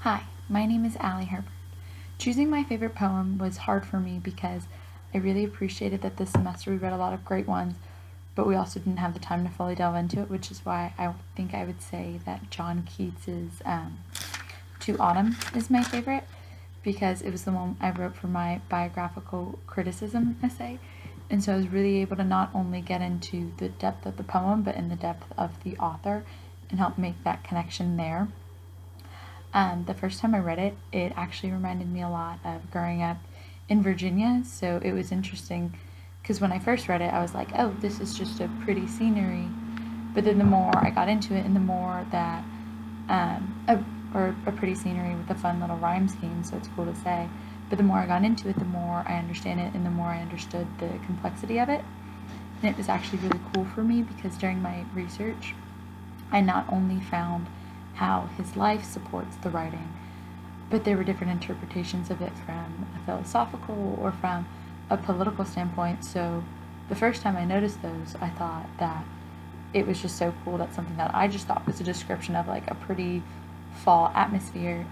Hi, my name is Allie Herbert. Choosing my favorite poem was hard for me because I really appreciated that this semester we read a lot of great ones, but we also didn't have the time to fully delve into it, which is why I think I would say that John Keats's To Autumn is my favorite, because it was the one I wrote for my biographical criticism essay. And so I was really able to not only get into the depth of the poem, but in the depth of the author and help make that connection there. The first time I read it, it actually reminded me a lot of growing up in Virginia. So it was interesting because when I first read it, I was like, oh, this is just a pretty scenery. But then the more I got into it and the more that, a pretty scenery with a fun little rhyme scheme, so it's cool to say. But the more I got into it, the more I understand it and the more I understood the complexity of it. And it was actually really cool for me because during my research, I not only found how his life supports the writing, but there were different interpretations of it from a philosophical or from a political standpoint. So the first time I noticed those, I thought that it was just so cool that something that I just thought was a description of like a pretty fall atmosphere,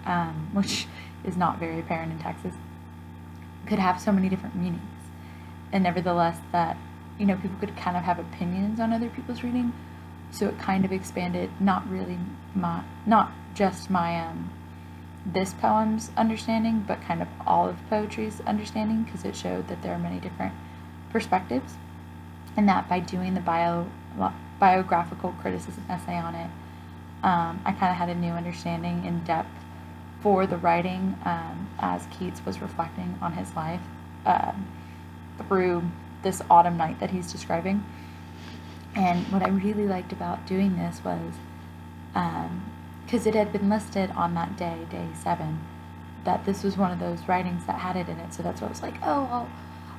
which is not very apparent in Texas, could have so many different meanings. And nevertheless, that, people could kind of have opinions on other people's reading. So it kind of expanded not just my this poem's understanding, but kind of all of poetry's understanding, because it showed that there are many different perspectives, and that by doing the biographical criticism essay on it, I kind of had a new understanding in depth for the writing, as Keats was reflecting on his life through this autumn night that he's describing. And what I really liked about doing this was, because it had been listed on that day, day 7, that this was one of those writings that had it in it. So that's why I was like, oh,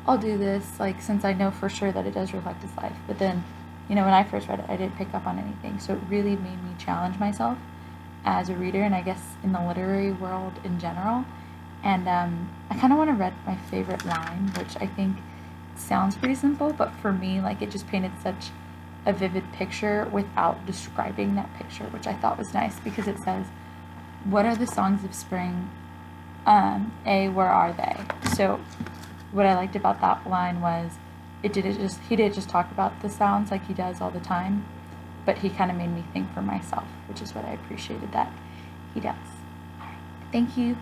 I'll do this, like, since I know for sure that it does reflect his life. But then, when I first read it, I didn't pick up on anything. So it really made me challenge myself as a reader, and I guess in the literary world in general. And I kind of want to read my favorite line, which I think sounds pretty simple, but for me, like, it just painted such a vivid picture without describing that picture, which I thought was nice, because it says, what are the songs of spring? Where are they? So what I liked about that line was he did just talk about the sounds like he does all the time, but he kind of made me think for myself, which is what I appreciated that he does. All right. Thank you.